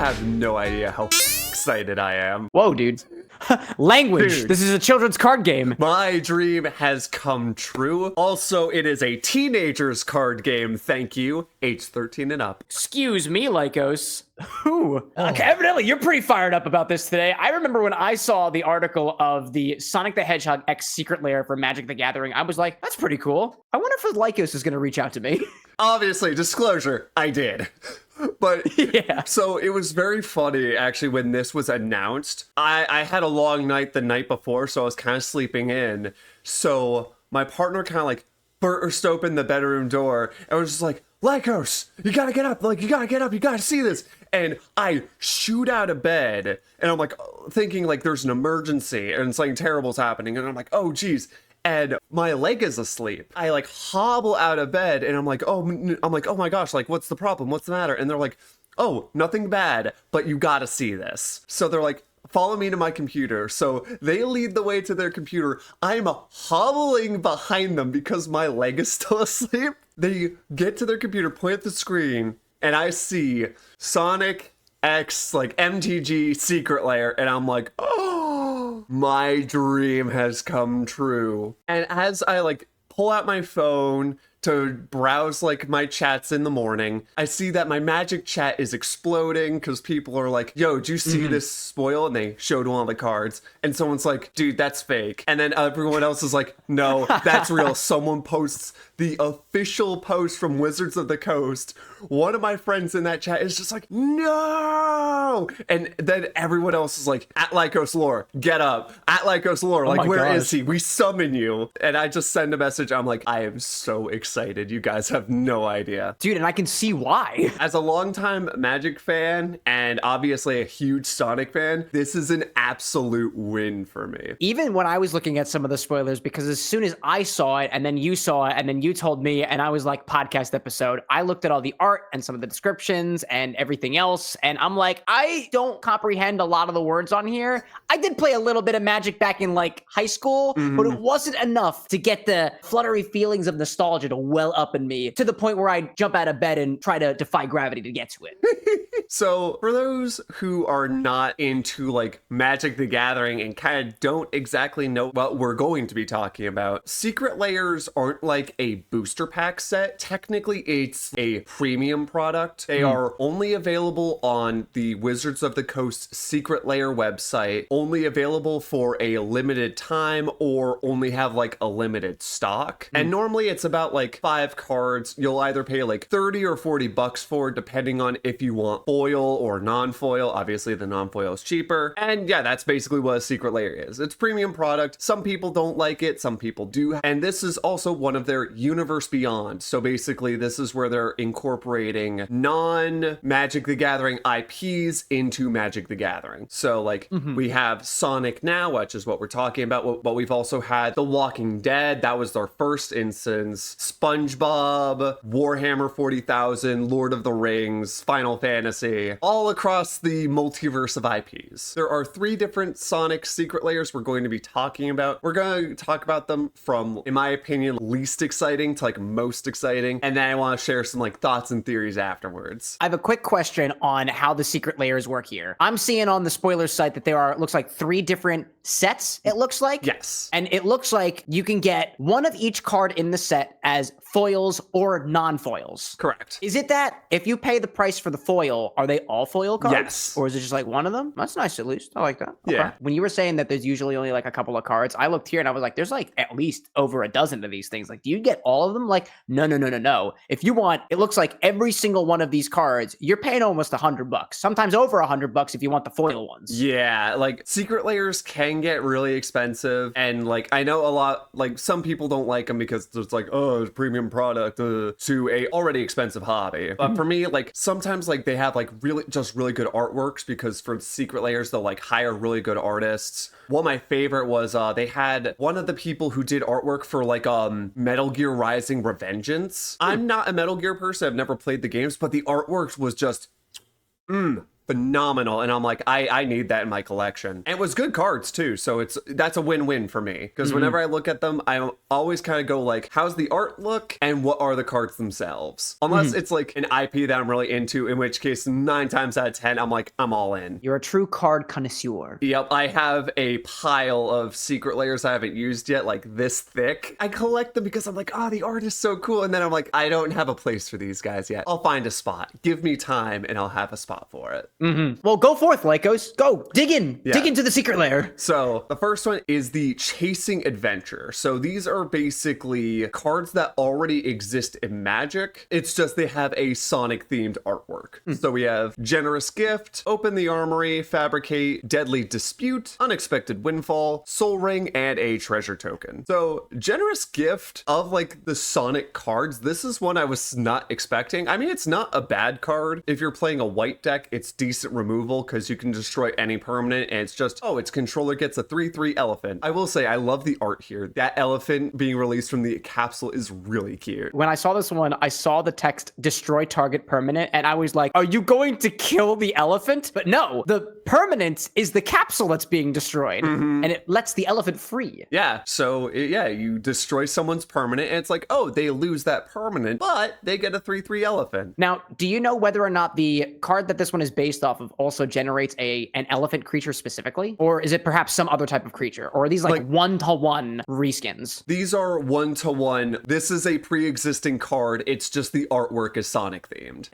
have no idea how excited I am. Whoa, dude. Language. Dude. This is a children's card game. My dream has come true. Also, it is a teenager's card game. Thank you. Age 13 and up. Excuse me, Lycos. Ooh. Okay, evidently, you're pretty fired up about this today. I remember when I saw the article of the Sonic the Hedgehog X Secret Lair for Magic the Gathering, I was like, that's pretty cool. I wonder if Lycos is going to reach out to me. Obviously, disclosure, I did. But yeah. So it was very funny, actually, when this was announced. I had a long night the night before, so I was kind of sleeping in. So my partner kind of like burst open the bedroom door and was just like, Lycos, you gotta get up. Like, you gotta get up. You gotta see this. And I shoot out of bed and I'm like thinking like there's an emergency and something terrible's happening. And I'm like, oh, geez. And my leg is asleep. I like hobble out of bed and I'm like, oh my gosh, like, what's the problem? What's the matter? And they're like, oh, nothing bad, but you gotta see this. So they're like, follow me to my computer. So they lead the way to their computer. I'm hobbling behind them because my leg is still asleep. They get to their computer, point at the screen, and I see Sonic X, like MTG Secret Lair, and I'm like, oh, my dream has come true. And as I like pull out my phone to browse like my chats in the morning, I see that my Magic chat is exploding because people are like, yo, did you see this spoil? And they showed one of the cards and someone's like, dude, that's fake. And then everyone else is like, no, that's real. Someone posts the official post from Wizards of the Coast. One of my friends in that chat is just like, no. And then everyone else is like, at Lycos Lore, get up. At Lycos Lore, like, where is he? We summon you. And I just send a message. I'm like, I am so excited. You guys have no idea. Dude, and I can see why. As a longtime Magic fan and obviously a huge Sonic fan, this is an absolute win for me. Even when I was looking at some of the spoilers, because as soon as I saw it and then you saw it and then you told me and I was like, podcast episode, I looked at all the art and some of the descriptions and everything else. And I'm like, I don't comprehend a lot of the words on here. I did play a little bit of Magic back in like high school, but it wasn't enough to get the fluttery feelings of nostalgia to well up in me to the point where I jump out of bed and try to defy gravity to get to it. So for those who are not into like Magic the Gathering and kind of don't exactly know what we're going to be talking about, Secret Lairs aren't like a booster pack set. Technically, it's a premium product. They are only available on the Wizards of the Coast Secret Lair website, only available for a limited time or only have like a limited stock. And normally it's about like 5 cards. You'll either pay like 30 or 40 bucks for, depending on if you want foil or non-foil. Obviously the non-foil is cheaper. And yeah, that's basically what a Secret Lair is. It's premium product. Some people don't like it, some people do. And this is also one of their Universe Beyond. So basically this is where they're incorporating non-Magic the Gathering IPs into Magic the Gathering. So like we have Sonic now, which is what we're talking about, but we've also had The Walking Dead. That was their first instance. SpongeBob, Warhammer 40,000, Lord of the Rings, Final Fantasy, all across the multiverse of IPs. There are 3 different Sonic Secret Lairs we're going to be talking about. We're going to talk about them from, in my opinion, least exciting to like most exciting. And then I want to share some like thoughts and theories afterwards. I have a quick question on how the Secret Lairs work here. I'm seeing on the spoilers site that there are, looks like 3 different sets, it looks like. Yes. And it looks like you can get one of each card in the set as foils or non-foils. Correct. Is it that if you pay the price for the foil, are they all foil cards? Yes. Or is it just like one of them? That's nice, at least. I like that. Okay. Yeah. When you were saying that there's usually only like a couple of cards, I looked here and I was like, there's like at least over a dozen of these things. Like, do you get all of them? Like, no. If you want, it looks like every single one of these cards, you're paying almost $100, sometimes over $100 if you want the foil ones. Yeah, like Secret Lairs can get really expensive, and like I know a lot, like some people don't like them because it's like, oh, it's premium product to a already expensive hobby. But for me, like sometimes like they have like really good artworks, because for Secret Lairs they'll like hire really good artists. One of my favorite was they had one of the people who did artwork for like Metal Gear Rising Revengeance. I'm not a Metal Gear person, I've never played the games, but the artwork was just phenomenal, and I'm like, I need that in my collection. And it was good cards too, so that's a win-win for me, because whenever I look at them, I always kind of go like, how's the art look and what are the cards themselves? Unless it's like an IP that I'm really into, in which case 9 times out of 10 I'm like, I'm all in. You're a true card connoisseur. Yep, I have a pile of Secret Lairs I haven't used yet, like this thick. I collect them because I'm like, oh, the art is so cool, and then I'm like, I don't have a place for these guys yet. I'll find a spot. Give me time and I'll have a spot for it. Well, go forth, Lycos. Go. Dig in. Yeah. Dig into the Secret Lair. So the first one is the Chasing Adventure. So these are basically cards that already exist in Magic. It's just they have a Sonic themed artwork. So we have Generous Gift, Open the Armory, Fabricate, Deadly Dispute, Unexpected Windfall, Soul Ring, and a Treasure Token. So Generous Gift, of like the Sonic cards, this is one I was not expecting. I mean, it's not a bad card. If you're playing a white deck, it's decent removal because you can destroy any permanent, and it's just, oh, its controller gets a 3/3 elephant. I will say, I love the art here. That elephant being released from the capsule is really cute. When I saw this one, I saw the text destroy target permanent, and I was like, are you going to kill the elephant? But no, the permanent is the capsule that's being destroyed, and it lets the elephant free. Yeah, so yeah, you destroy someone's permanent, and it's like, oh, they lose that permanent, but they get a 3/3 elephant. Now, do you know whether or not the card that this one is based off of also generates an elephant creature specifically? Or is it perhaps some other type of creature? Or are these like one-to-one reskins? These are 1-to-1. This is a pre-existing card. It's just the artwork is Sonic themed.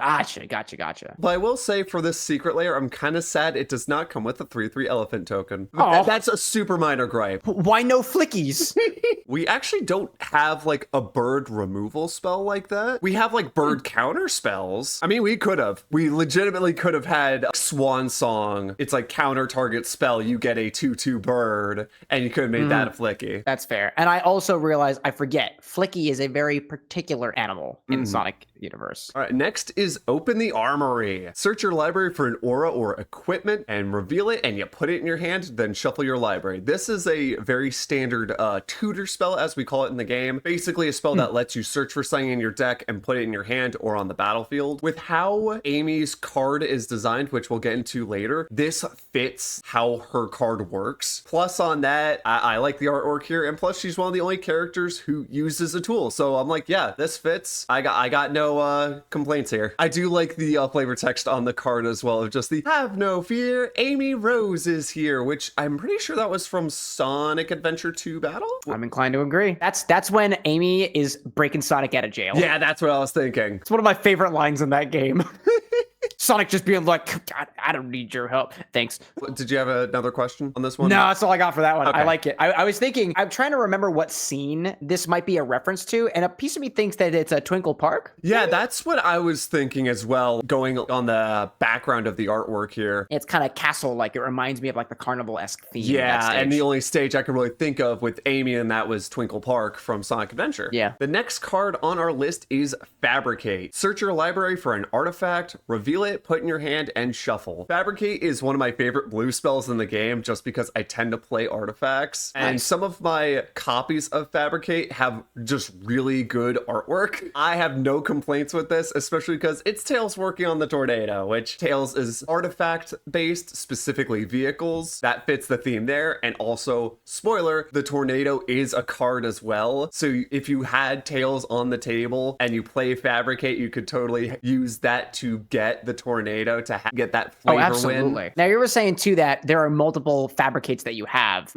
Gotcha. But I will say for this Secret Lair, I'm kind of sad it does not come with a 3/3 elephant token. Oh. That's a super minor gripe. Why no flickies? We actually don't have like a bird removal spell like that. We have like bird counter spells. I mean, we could have. We legitimately could have had Swan Song. It's like counter target spell. You get a 2/2 bird, and you could have made that a flicky. That's fair. And I also realized, I forget, Flicky is a very particular animal in Sonic universe. All right, next is Open the Armory. Search your library for an aura or equipment and reveal it, and you put it in your hand, then shuffle your library. This is a very standard tutor spell, as we call it in the game. Basically a spell that lets you search for something in your deck and put it in your hand or on the battlefield. With how Amy's card is designed, which we'll get into later, this fits how her card works. Plus on that, I like the artwork here, and plus she's one of the only characters who uses a tool. So I'm like, yeah, this fits. I got no complaints here. I do like the flavor text on the card as well, of just the "Have no fear, Amy Rose is here," which I'm pretty sure that was from Sonic Adventure 2 Battle. I'm inclined to agree. That's when Amy is breaking Sonic out of jail. Yeah, that's what I was thinking. It's one of my favorite lines in that game. Sonic just being like, God, I don't need your help. Thanks. Did you have another question on this one? No, that's all I got for that one. Okay. I like it. I was thinking, I'm trying to remember what scene this might be a reference to, and a piece of me thinks that it's a Twinkle Park. Yeah, that's what I was thinking as well, going on the background of the artwork here. It's kind of castle-like. It reminds me of like the carnival-esque theme. Yeah, and the only stage I could really think of with Amy, and that was Twinkle Park from Sonic Adventure. Yeah. The next card on our list is Fabricate. Search your library for an artifact, reveal it, put in your hand, and shuffle. Fabricate is one of my favorite blue spells in the game, just because I tend to play artifacts. And some of my copies of Fabricate have just really good artwork. I have no complaints with this, especially because it's Tails working on the tornado, which Tails is artifact based, specifically vehicles. That fits the theme there. And also, spoiler, the tornado is a card as well. So if you had Tails on the table and you play Fabricate, you could totally use that to get the tornado to get that flavor absolutely. win. Now, you were saying, too, that there are multiple Fabricates that you have.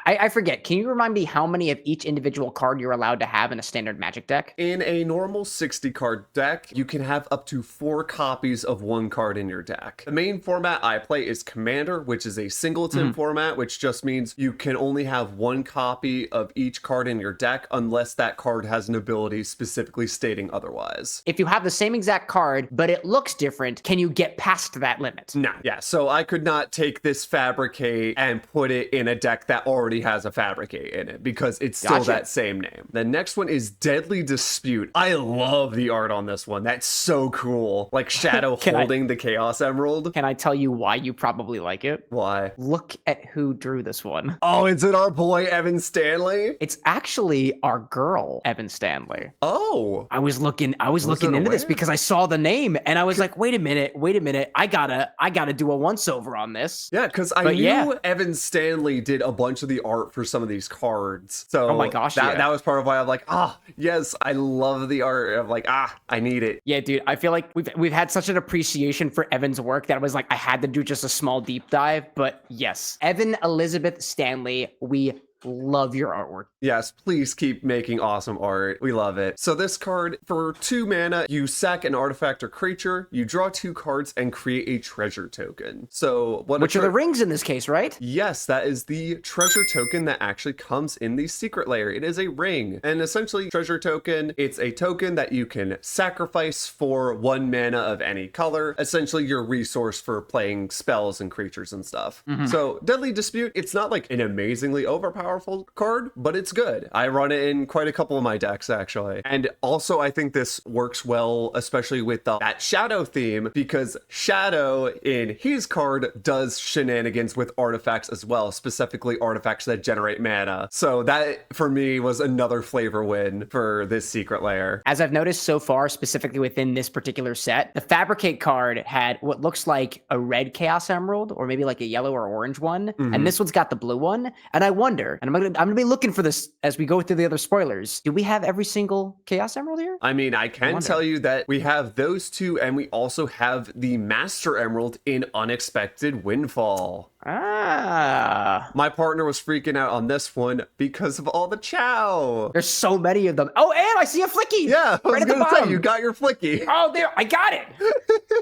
I forget. Can you remind me how many of each individual card you're allowed to have in a standard Magic deck? In a normal 60-card deck, you can have up to 4 copies of one card in your deck. The main format I play is Commander, which is a singleton format, which just means you can only have 1 copy of each card in your deck unless that card has an ability specifically stating otherwise. If you have the same exact card, but it looks different, can you get past that limit? No. Yeah, so I could not take this Fabricate and put it in a deck that already has a Fabricate in it, because it's still that same name. The next one is Deadly Dispute. I love the art on this one. That's so cool. Like Shadow holding the Chaos Emerald. Can I tell you why you probably like it? Why? Look at who drew this one. Oh, is it our boy Evan Stanley? It's actually our girl, Evan Stanley. Oh. I was looking into this because I saw the name and I was like, wait a minute. minute. I gotta do a once over on this. Yeah, because I knew Evan Stanley did a bunch of the art for some of these cards. So oh my gosh, that was part of why I'm like, yes, I love the art. I'm like, I need it. Yeah, dude, I feel like we've had such an appreciation for Evan's work that I was like, I had to do just a small deep dive. But yes, Evan Elizabeth Stanley, we love your artwork. Yes, please keep making awesome art. We love it. So this card, for 2 mana, you sack an artifact or creature, you draw 2 cards, and create a treasure token. So which are the rings in this case, right? Yes, that is the treasure token that actually comes in the secret layer. It is a ring. And essentially, treasure token, it's a token that you can sacrifice for 1 mana of any color. Essentially, your resource for playing spells and creatures and stuff. So Deadly Dispute, it's not like an amazingly overpowered card, but it's good. I run it in quite a couple of my decks, actually. And also, I think this works well, especially with that Shadow theme, because Shadow in his card does shenanigans with artifacts as well, specifically artifacts that generate mana. So that, for me, was another flavor win for this secret layer. As I've noticed so far, specifically within this particular set, the Fabricate card had what looks like a red Chaos Emerald, or maybe like a yellow or orange one, and this one's got the blue one. And I wonder, and I'm gonna be looking for this as we go through the other spoilers. Do we have every single Chaos Emerald here? I mean, I can tell you that we have those 2, and we also have the Master Emerald in Unexpected Windfall. My partner was freaking out on this one because of all the Chow. There's so many of them. Oh, and I see a Flicky. Yeah, I was gonna say, you got your Flicky. Oh, there, I got it.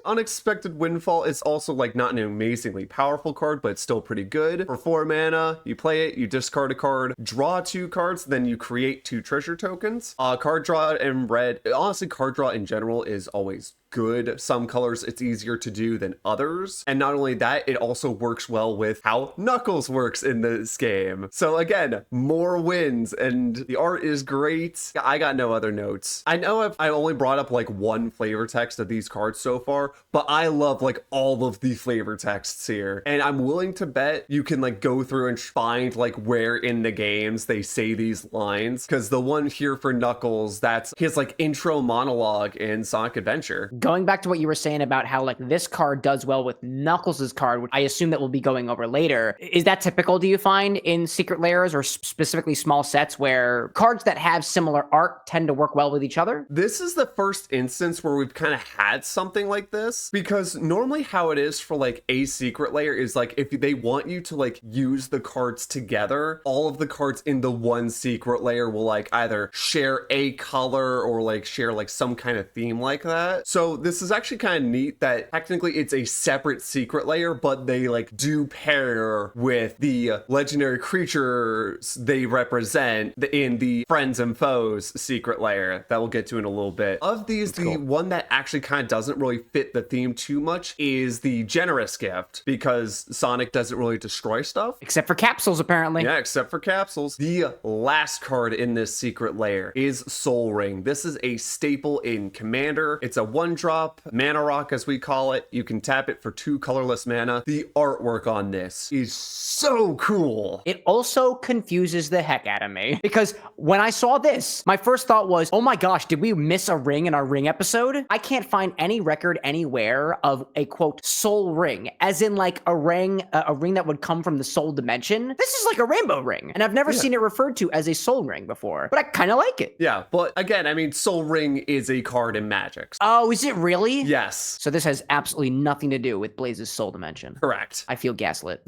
Unexpected Windfall is also like not an amazingly powerful card, but it's still pretty good. For 4 mana, you play it, you discard a card, draw 2 cards, then you create 2 treasure tokens. Card draw in red, honestly, card draw in general is always good. Some colors it's easier to do than others. And not only that, it also works well with how Knuckles works in this game. So again, more wins, and the art is great. I got no other notes. I know I only brought up like 1 flavor text of these cards so far, but I love like all of the flavor texts here. And I'm willing to bet you can like go through and find like where in the games they say these lines, because the one here for Knuckles, that's his like intro monologue in Sonic Adventure. Going back to what you were saying about how like this card does well with Knuckles' card, which I assume that we'll be going over later. Is that typical, do you find, in Secret Lairs or specifically small sets where cards that have similar art tend to work well with each other? This is the first instance where we've kind of had something like this, because normally how it is for like a Secret Lair is like if they want you to like use the cards together, all of the cards in the one Secret Lair will like either share a color or like share like some kind of theme like that. So this is actually kind of neat that technically it's a separate secret layer, but they like do pair with the legendary creatures they represent in the friends and foes secret layer that we'll get to in a little bit. Of these, the one that actually kind of doesn't really fit the theme too much is the generous gift, because Sonic doesn't really destroy stuff. Except for capsules, apparently. Yeah, except for capsules. The last card in this secret layer is Soul Ring. This is a staple in Commander. It's a 1-drop mana rock, as we call it. You can tap it for 2 colorless mana. The artwork on this is so cool. It also confuses the heck out of me, because when I saw this, my first thought was, oh my gosh, did we miss a ring in our ring episode? I can't find any record anywhere of a quote soul ring, as in like a ring that would come from the soul dimension. This is like a rainbow ring, and I've never seen it referred to as a soul ring before, but I kind of like it. Yeah, but again, I mean, Soul Ring is a card in Magic. Oh, is it really? Yes. So this has absolutely nothing to do with Blaze's soul dimension. Correct. I feel gaslit.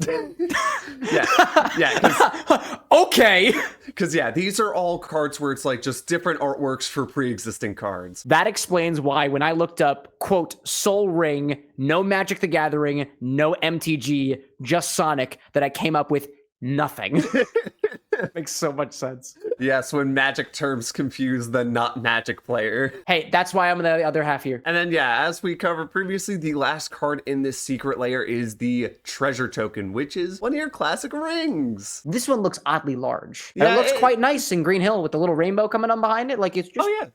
Yeah. Okay. Because yeah, these are all cards where it's like just different artworks for pre-existing cards. That explains why when I looked up, quote, Soul Ring, no Magic the Gathering, no MTG, just Sonic, that I came up with nothing. Makes so much sense. Yes, when Magic terms confuse the not Magic player. Hey, that's why I'm the other half here. And then yeah, as we covered previously, the last card in this secret layer is the treasure token, which is one of your classic rings. This one looks oddly large. Yeah, it looks quite nice in Green Hill with the little rainbow coming on behind it. Like it's just... Oh yeah.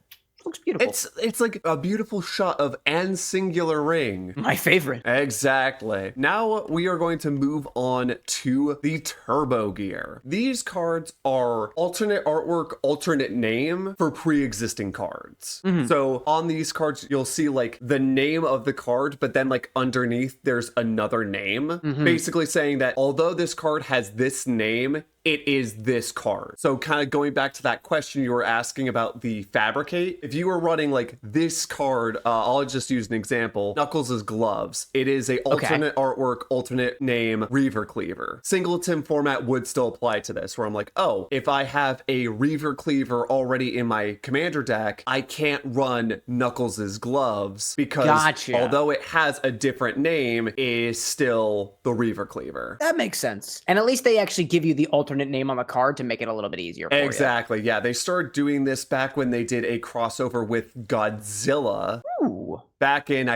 Looks beautiful. It's like a beautiful shot of and singular ring. My favorite. Exactly. Now we are going to move on to the Turbo Gear. These cards are alternate artwork, alternate name for pre-existing cards. So on these cards, you'll see like the name of the card, but then like underneath there's another name, basically saying that although this card has this name, it is this card. So kind of going back to that question you were asking about the Fabricate, if you were running like this card, I'll just use an example, Knuckles' Gloves. It is a alternate artwork, alternate name, Reaver Cleaver. Singleton format would still apply to this, where I'm like, oh, if I have a Reaver Cleaver already in my commander deck, I can't run Knuckles' Gloves because although it has a different name, it is still the Reaver Cleaver. That makes sense. And at least they actually give you the alternate name on the card to make it a little bit easier for you. Exactly. Yeah, they started doing this back when they did a crossover with Godzilla. Ooh. Back in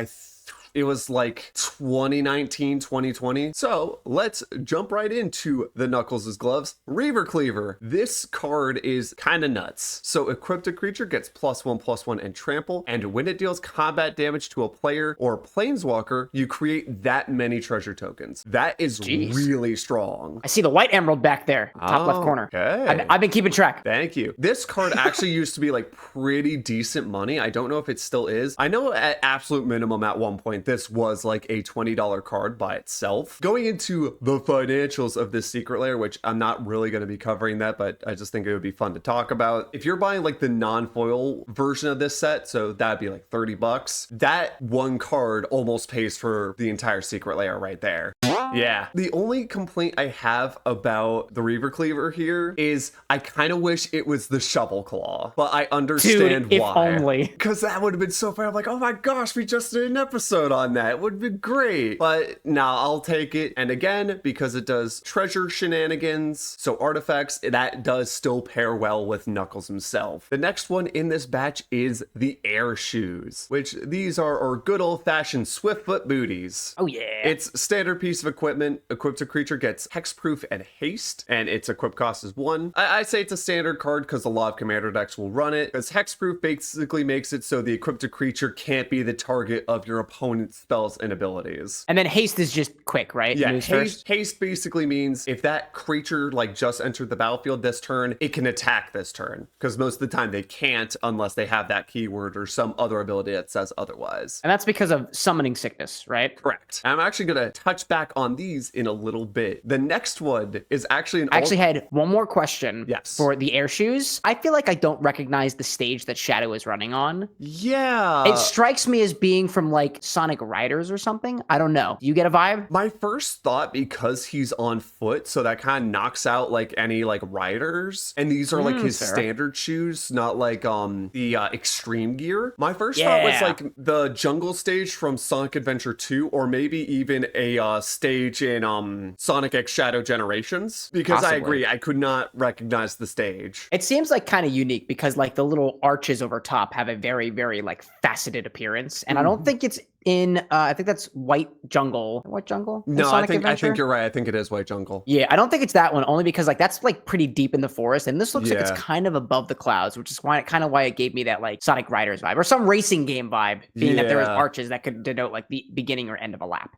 it was like 2019, 2020. So let's jump right into the Knuckles' Gloves. Reaver Cleaver. This card is kind of nuts. So equipped a creature gets +1/+1 and trample, and when it deals combat damage to a player or planeswalker, you create that many treasure tokens. That is really strong. I see the white emerald back there, top left corner. Okay. I've been keeping track. Thank you. This card actually used to be like pretty decent money. I don't know if it still is. I know at absolute minimum at one point, this was like a $20 card by itself. Going into the financials of this Secret Lair, which I'm not really going to be covering that, but I just think it would be fun to talk about. If you're buying like the non-foil version of this set, so that'd be like $30, that one card almost pays for the entire Secret Lair right there. Yeah. The only complaint I have about the Reaver Cleaver here is I kind of wish it was the Shovel Claw, but I understand Dude, why. If only. Because that would have been so fun. I'm like, oh my gosh, we just did an episode on that. It would be great. But nah, I'll take it. And again, because it does treasure shenanigans, so artifacts, that does still pair well with Knuckles himself. The next one in this batch is the Air Shoes, which these are our good old-fashioned Swiftfoot booties. Oh yeah. It's standard piece of equipment. Equipped a creature gets hexproof and haste, and its equip cost is 1. I say it's a standard card because a lot of commander decks will run it, because hexproof basically makes it so the equipped creature can't be the target of your opponent's spells and abilities. And then haste is just quick, right? Yeah, haste basically means if that creature like just entered the battlefield this turn, it can attack this turn, because most of the time they can't unless they have that keyword or some other ability that says otherwise. And that's because of summoning sickness, right? Correct. I'm actually going to touch back on these in a little bit. The next one is actually I actually had one more question for the Air Shoes. I feel like I don't recognize the stage that Shadow is running on. Yeah. It strikes me as being from like Sonic Riders or something. I don't know. You get a vibe? My first thought, because he's on foot, so that kind of knocks out like any like riders, and these are like his standard shoes, not like the extreme gear. My first thought was like the jungle stage from Sonic Adventure 2, or maybe even a stage in Sonic X Shadow Generations, because I agree, I could not recognize the stage. It seems like kind of unique because like the little arches over top have a very, very like faceted appearance, and I don't think it's in I think that's White Jungle. White Jungle? No, I think you're right. I think it is White Jungle. Yeah, I don't think it's that one, only because like that's like pretty deep in the forest, and this looks like it's kind of above the clouds, which is why it gave me that like Sonic Riders vibe or some racing game vibe, being that there was arches that could denote like the beginning or end of a lap.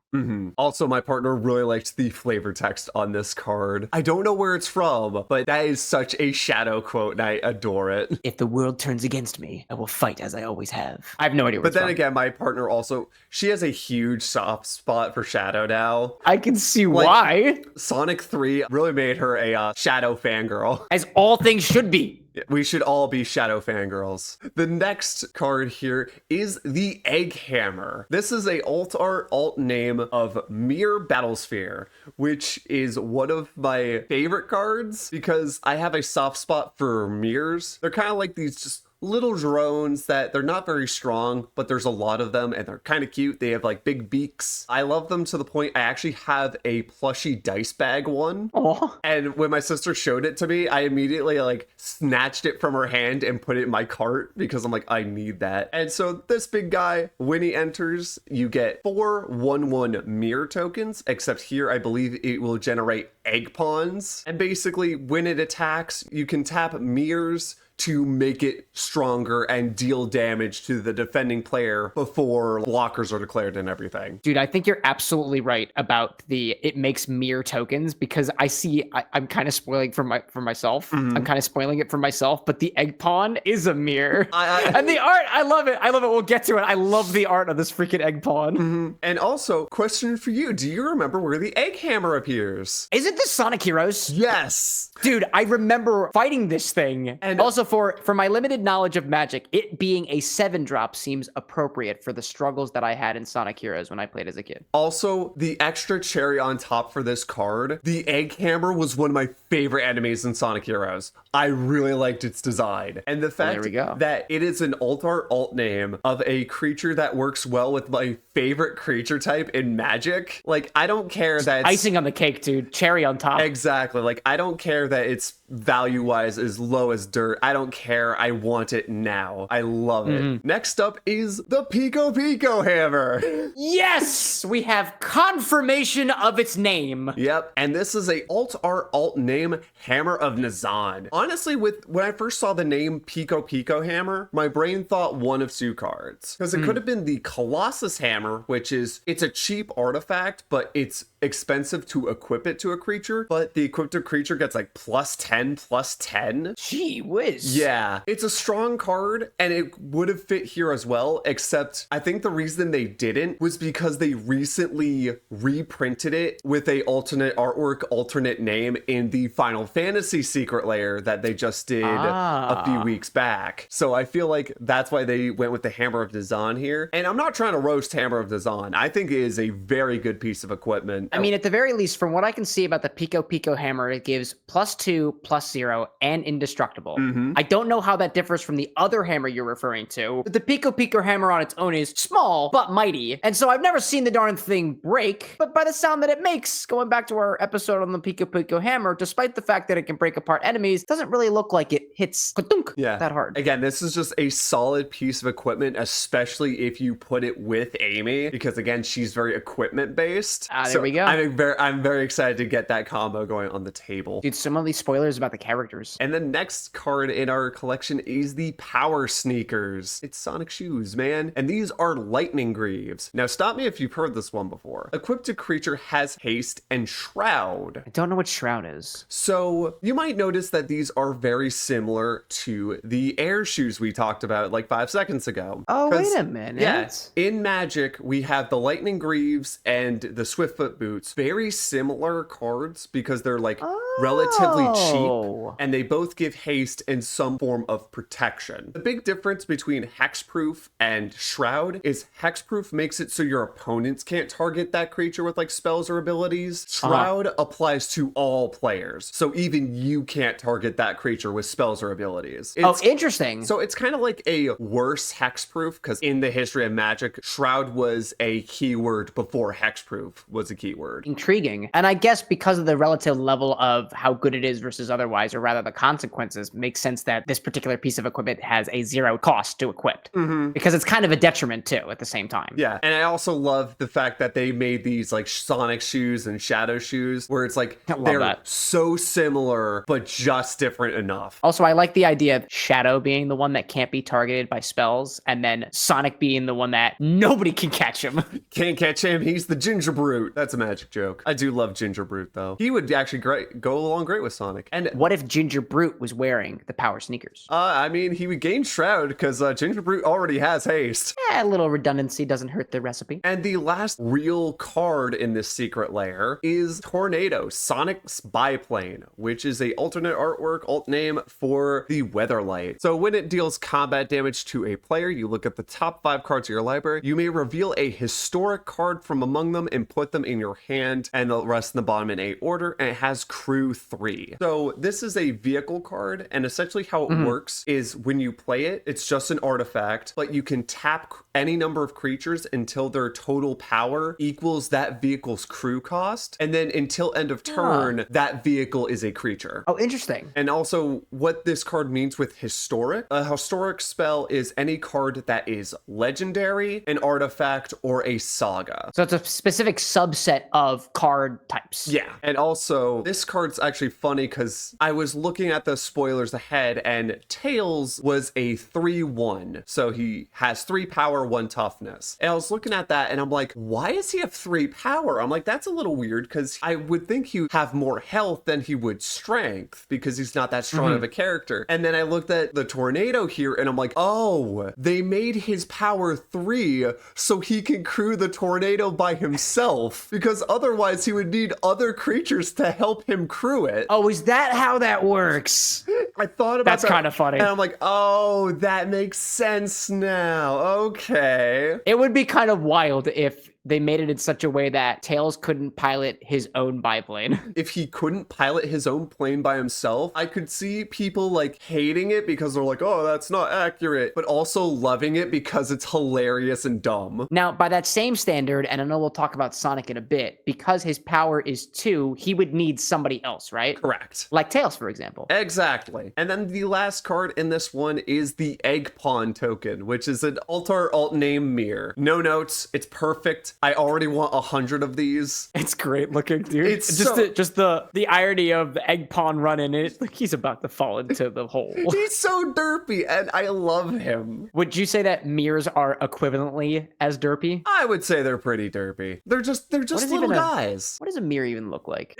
Also, my partner really liked the flavor text on this card. I don't know where it's from, but that is such a Shadow quote, and I adore it. If the world turns against me, I will fight as I always have. I have no idea where it's from. Again, my partner also, she has a huge soft spot for Shadow now. I can see why. Sonic 3 really made her a Shadow fangirl. As all things should be. We should all be Shadow fangirls. The next card here is the Egg Hammer. This is a alt art alt name of Mirror Battlesphere, which is one of my favorite cards because I have a soft spot for mirrors. They're kind of like these just little drones that they're not very strong, but there's a lot of them and they're kind of cute. They have like big beaks. I love them to the point I actually have a plushie dice bag one. Aww. And when my sister showed it to me, I immediately like snatched it from her hand and put it in my cart because I'm like, I need that. And so this big guy, when he enters, you get 4 1/1 mirror tokens, except here I believe it will generate egg pawns. And basically when it attacks, you can tap mirrors to make it stronger and deal damage to the defending player before blockers are declared and everything. Dude, I think you're absolutely right about it makes mirror tokens, because I'm kind of spoiling for myself. I'm kind of spoiling it for myself, but the egg pawn is a mirror. And the art, I love it. We'll get to it. I love the art of this freaking egg pawn. And also, question for you. Do you remember where the egg hammer appears? Is it the Sonic Heroes? Yes. Dude, I remember fighting this thing. And also, for my limited knowledge of Magic, it being a 7-drop seems appropriate for the struggles that I had in Sonic Heroes when I played as a kid. Also, the extra cherry on top for this card, the egg hammer was one of my favorite enemies in Sonic Heroes. I really liked its design. And the fact that it is an alt name of a creature that works well with my favorite creature type in Magic. Like, I don't care that it's icing on the cake, dude. Cherry on top. Exactly. Like, I don't care that it's value-wise as low as dirt. I don't care. I want it now. I love it. Next up is the Pico Pico hammer. Yes! We have confirmation of its name. Yep. And this is a alt name, Hammer of Nazan. Honestly, when I first saw the name Pico Pico hammer, my brain thought one of two cards. Because it could have been the Colossus hammer, which is, it's a cheap artifact, but it's expensive to equip it to a creature. But the equipped creature gets like +10/+10. Gee whiz. Yeah. It's a strong card, and it would have fit here as well, except I think the reason they didn't was because they recently reprinted it with a alternate artwork, alternate name in the Final Fantasy Secret Lair that they just did a few weeks back. So I feel like that's why they went with the Hammer of Dazan here. And I'm not trying to roast Hammer of Dazan. I think it is a very good piece of equipment. I mean, at the very least, from what I can see about the Pico Pico hammer, it gives +2, +0, and indestructible. I don't know how that differs from the other hammer you're referring to, but the Pico Pico hammer on its own is small, but mighty. And so I've never seen the darn thing break, but by the sound that it makes, going back to our episode on the Pico Pico hammer, despite the fact that it can break apart enemies, doesn't really look like it hits that hard. Again, this is just a solid piece of equipment, especially if you put it with Amy, because again, she's very equipment based. There we go. I'm very excited to get that combo going on the table. Dude, some of these spoilers about the characters. And the next card in our collection is the Power Sneakers. It's Sonic shoes, man. And these are Lightning Greaves. Now, stop me if you've heard this one before. Equipped creature has haste and shroud. I don't know what shroud is. So you might notice that these are very similar to the air shoes we talked about like 5 seconds ago. Oh, wait a minute. Yeah, in Magic, we have the Lightning Greaves and the Swiftfoot Boots. Very similar cards because they're like relatively cheap, and they both give haste and some form of protection. The big difference between Hexproof and Shroud is Hexproof makes it so your opponents can't target that creature with like spells or abilities. Shroud applies to all players, so even you can't target that creature with spells or abilities. Interesting. So it's kind of like a worse Hexproof, because in the history of Magic, Shroud was a keyword before Hexproof was a keyword. Intriguing. And I guess because of the relative level of how good it is versus otherwise, or rather the consequences, makes sense that this particular piece of equipment has a 0 cost to equip. Because it's kind of a detriment too at the same time. Yeah, and I also love the fact that they made these like Sonic shoes and Shadow shoes where it's like they're so similar but just different enough. Also, I like the idea of Shadow being the one that can't be targeted by spells, and then Sonic being the one that nobody can catch him. Can't catch him. He's the Ginger Brute. That's a Magic joke. I do love Ginger Brute though. He would actually go along great with Sonic. And what if Ginger Brute was wearing the Power Sneakers? I mean, he would gain Shroud because Ginger Brute already has haste. A little redundancy doesn't hurt the recipe. And the last real card in this Secret Lair is Tornado, Sonic's Biplane, which is a alternate artwork, alt name for the Weatherlight. So when it deals combat damage to a player, you look at the top 5 cards of your library. You may reveal a historic card from among them and put them in your hand, and the rest in the bottom in a order, and it has Crew 3. So this is a vehicle card, and essentially how it works is when you play it, it's just an artifact, but you can tap any number of creatures until their total power equals that vehicle's crew cost, and then until end of turn, that vehicle is a creature. Oh, interesting. And also what this card means with historic, a historic spell is any card that is legendary, an artifact, or a saga. So it's a specific subset of card types. Yeah. And also this card part's actually funny because I was looking at the spoilers ahead, and Tails was a 3-1. So he has 3 power, 1 toughness. And I was looking at that and I'm like, why does he have 3 power? I'm like, that's a little weird because I would think he would have more health than he would strength because he's not that strong of a character. And then I looked at the tornado here and I'm like, oh, they made his power 3 so he can crew the tornado by himself, because otherwise he would need other creatures to help him crew it. Oh, is that how that works? I thought about That's that, kind of funny. and I'm like, oh, that makes sense now. Okay. It would be kind of wild if they made it in such a way that Tails couldn't pilot his own biplane. If he couldn't pilot his own plane by himself, I could see people like hating it because they're like, oh, that's not accurate, but also loving it because it's hilarious and dumb. Now, by that same standard, and I know we'll talk about Sonic in a bit, because his power is 2, he would need somebody else, right? Correct. Like Tails, for example. Exactly. And then the last card in this one is the Egg Pawn token, which is an alt name mirror. No notes. It's perfect. I already want 100 of these. It's great looking, dude. It's just the irony of the egg pawn running it. Like he's about to fall into the hole. He's so derpy, and I love him. Would you say that mirrors are equivalently as derpy? I would say they're pretty derpy. They're just little guys. What does a mirror even look like?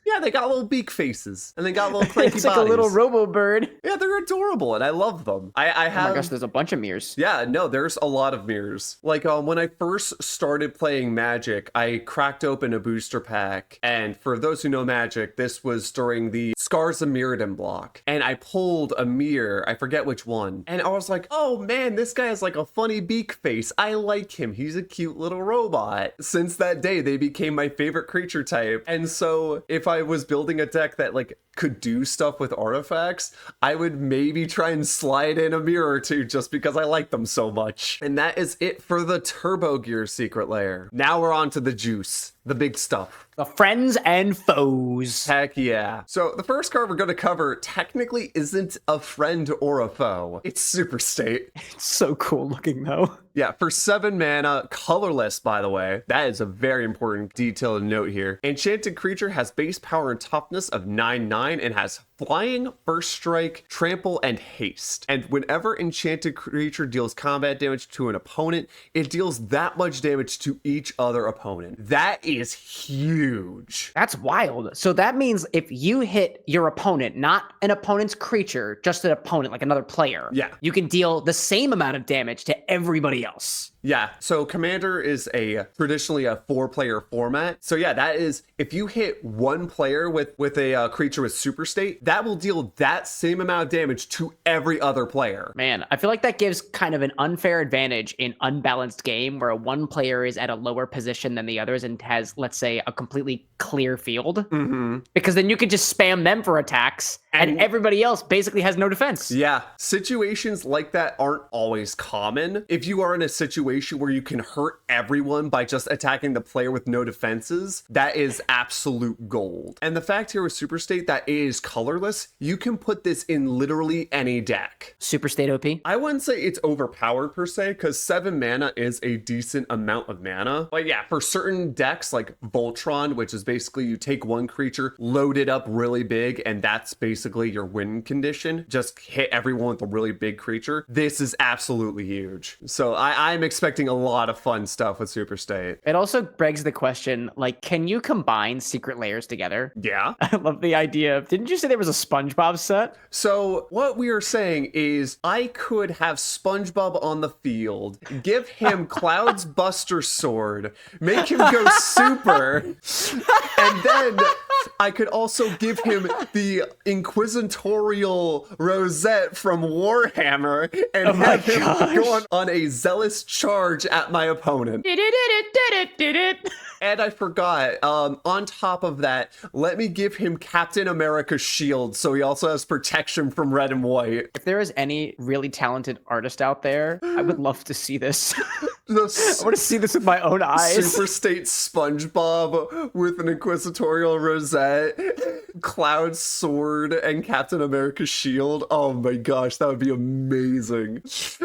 Yeah, they got little beak faces, and they got little cranky It's like bodies. a little robo bird. Yeah, they're adorable, and I love them. I have. Oh my gosh, there's a bunch of mirrors. Yeah, no, there's a lot of mirrors. Like when I first started playing Magic, I cracked open a booster pack, and for those who know Magic, this was during the Scars of Mirrodin block, and I pulled a mirror, I forget which one, and I was like, oh man, this guy has like a funny beak face. I like him. He's a cute little robot. Since that day, they became my favorite creature type, and so if I was building a deck that like could do stuff with artifacts, I would maybe try and slide in a mirror or two just because I like them so much. And that is it for the Turbo Gear Secret Lair. Now we're on to the juice, the big stuff. The friends and foes. Heck yeah. So the first card we're going to cover technically isn't a friend or a foe. It's Super State. It's so cool looking though. Yeah, for 7 mana, colorless, by the way. That is a very important detail to note here. Enchanted creature has base power and toughness of 9/9 and has flying, first strike, trample, and haste. And whenever enchanted creature deals combat damage to an opponent, it deals that much damage to each other opponent. That is huge. That's wild. So that means if you hit your opponent, not an opponent's creature, just an opponent, like another player, yeah, you can deal the same amount of damage to everybody else. Yeah, so Commander is traditionally a 4-player format. So yeah, that is, if you hit one player with a creature with Super State, that will deal that same amount of damage to every other player. Man, I feel like that gives kind of an unfair advantage in unbalanced game where one player is at a lower position than the others and has, let's say, a completely clear field. Mm-hmm. Because then you could just spam them for attacks and everybody else basically has no defense. Yeah, situations like that aren't always common. If you are in a situation where you can hurt everyone by just attacking the player with no defenses, that is absolute gold. And the fact here with Super State that it is colorless, you can put this in literally any deck. Super State OP? I wouldn't say it's overpowered per se, because 7 mana is a decent amount of mana. But yeah, for certain decks like Voltron, which is basically you take one creature, load it up really big, and that's basically your win condition. Just hit everyone with a really big creature. This is absolutely huge. So I'm expecting a lot of fun stuff with Super State. It also begs the question, like, can you combine Secret Lairs together? Yeah. I love the idea of, didn't you say there was a SpongeBob set? So what we are saying is I could have SpongeBob on the field, give him Cloud's Buster Sword, make him go super, and then I could also give him the Inquisitorial Rosette from Warhammer and have him go on a zealous charge at my opponent. And I forgot, on top of that, let me give him Captain America's shield so he also has protection from red and white. If there is any really talented artist out there, I would love to see this. I want to see this with my own eyes. Super State SpongeBob with an Inquisitorial Rosette. Cloud's sword and Captain America's shield. Oh my gosh, that would be amazing.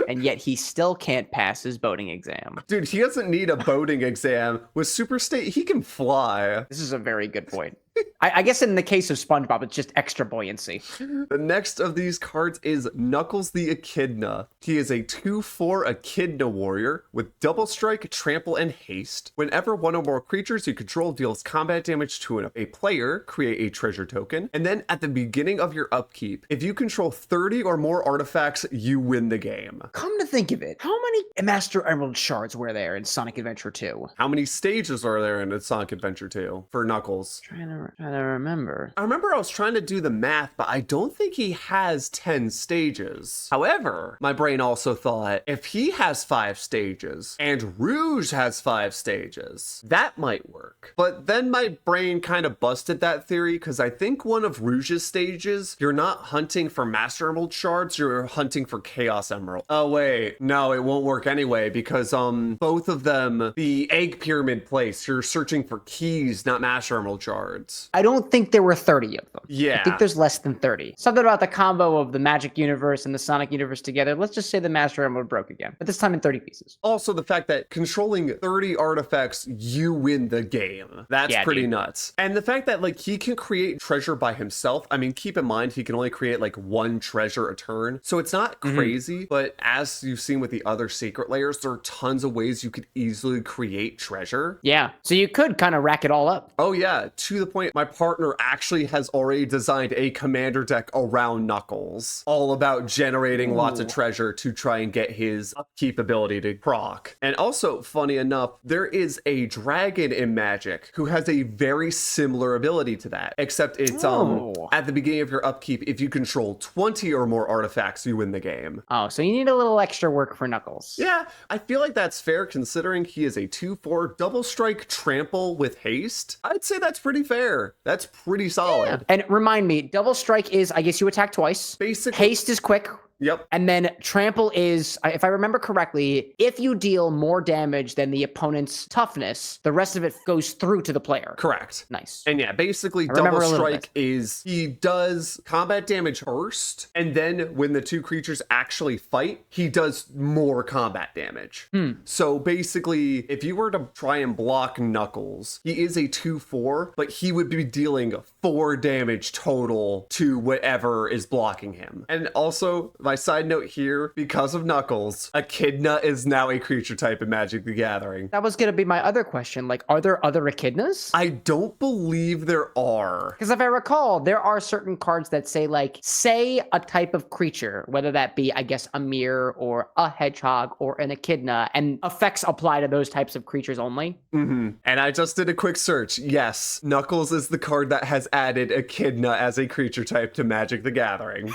And yet he still can't pass his boating exam. Dude, he doesn't need a boating exam. With Super State, he can fly. This is a very good point. I guess in the case of SpongeBob, it's just extra buoyancy. The next of these cards is Knuckles the Echidna. He is a 2/4 Echidna warrior with double strike, trample, and haste. Whenever one or more creatures you control deals combat damage to a player, create a treasure token. And then at the beginning of your upkeep, if you control 30 or more artifacts, you win the game. Come to think of it, how many Master Emerald shards were there in Sonic Adventure 2? How many stages are there in Sonic Adventure 2 for Knuckles? Trying to remember. I remember I was trying to do the math, but I don't think he has 10 stages. However, my brain also thought if he has 5 stages and Rouge has 5 stages, that might work. But then my brain kind of busted that theory because I think one of Rouge's stages, you're not hunting for Master Emerald shards, you're hunting for Chaos Emerald. Oh wait, no, it won't work anyway because both of them, the egg pyramid place, you're searching for keys, not Master Emerald shards. I don't think there were 30 of them. Yeah. I think there's less than 30. Something about the combo of the Magic Universe and the Sonic Universe together. Let's just say the Master Emerald broke again, but this time in 30 pieces. Also, the fact that controlling 30 artifacts, you win the game. That's pretty nuts. And the fact that, like, he can create treasure by himself. I mean, keep in mind, he can only create, like, 1 treasure a turn. So it's not crazy, but as you've seen with the other Secret Lairs, there are tons of ways you could easily create treasure. Yeah, so you could kind of rack it all up. Oh, yeah. To the point, my partner actually has already designed a commander deck around Knuckles, all about generating lots of treasure to try and get his upkeep ability to proc. And also, funny enough, there is a dragon in Magic who has a very similar ability to that, except it's at the beginning of your upkeep, if you control 20 or more artifacts, you win the game. Oh, so you need a little extra work for Knuckles. Yeah, I feel like that's fair considering he is a 2/4 double strike trample with haste. I'd say that's pretty fair. That's pretty solid. Yeah. And remind me, double strike is, I guess you attack twice. Basically. Haste is quick. Yep. And then trample is, if I remember correctly, if you deal more damage than the opponent's toughness, the rest of it goes through to the player. Correct. Nice. And yeah, basically double strike is he does combat damage first, and then when the 2 creatures actually fight, he does more combat damage. So basically, if you were to try and block Knuckles, he is a 2/4, but he would be dealing 4 damage total to whatever is blocking him. And also, my side note here, because of Knuckles, Echidna is now a creature type in Magic the Gathering. That was going to be my other question. Like, are there other Echidnas? I don't believe there are. Because if I recall, there are certain cards that say, like, say a type of creature, whether that be, I guess, a mirror or a hedgehog or an Echidna, and effects apply to those types of creatures only. And I just did a quick search. Yes, Knuckles is the card that has added Echidna as a creature type to Magic the Gathering.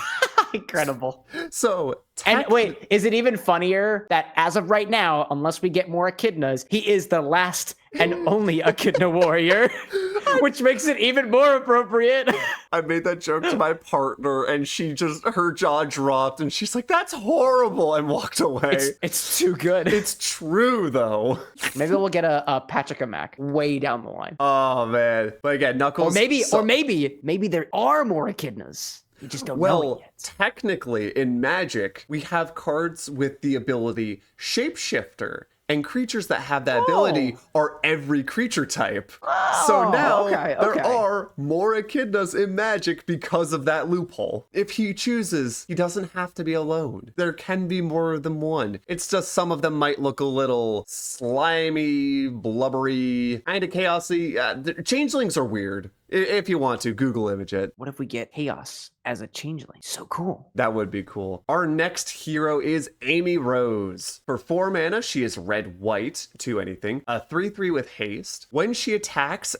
Incredible. So, and wait, is it even funnier that as of right now, unless we get more Echidnas, he is the last and only Echidna warrior, which makes it even more appropriate. I made that joke to my partner and her jaw dropped and she's like, that's horrible, and walked away. It's too good. It's true though. Maybe we'll get a Pachacamac way down the line. Oh man. But again, Knuckles. Or maybe there are more Echidnas. You just don't know it yet. Technically, in Magic, we have cards with the ability Shapeshifter. And creatures that have that ability are every creature type. So now there are more Echidnas in Magic because of that loophole. If he chooses, he doesn't have to be alone. There can be more than one. It's just some of them might look a little slimy, blubbery, kind of chaosy. Changelings are weird. If you want to, Google image it. What if we get Chaos as a changeling? So cool. That would be cool. Our next hero is Amy Rose. For 4 mana, she is red-white to anything. A 3/3 with haste. When she attach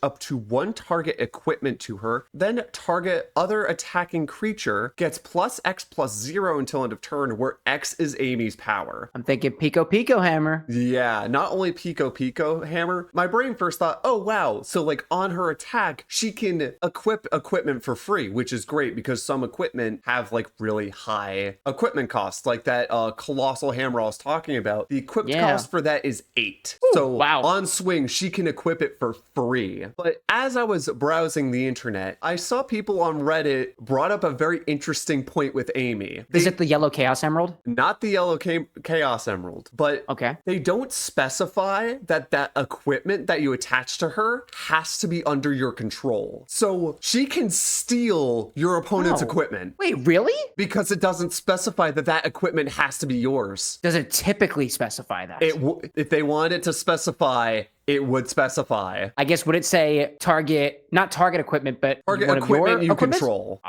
up to 1 target equipment to her, then target other attacking creature gets +X+0 until end of turn, where X is Amy's power. I'm thinking Pico Pico Hammer. Yeah, not only Pico Pico Hammer. My brain first thought, oh wow, so like on her attack attack, she can equip equipment for free, which is great because some equipment have like really high equipment costs, like that colossal hammer I was talking about. The equipped cost for that is 8. So wow. on swing, she can equip it for free. But as I was browsing the internet, I saw people on Reddit brought up a very interesting point with Amy. Is it the yellow Chaos Emerald? Not the yellow Chaos Emerald, but they don't specify that that equipment that you attach to her has to be under your control. So she can steal your opponent's equipment. Wait, really? Because it doesn't specify that that equipment has to be yours. Does it typically specify that? If they wanted to specify, it would specify. I guess, would it say not target equipment, but target one equipment of you your control.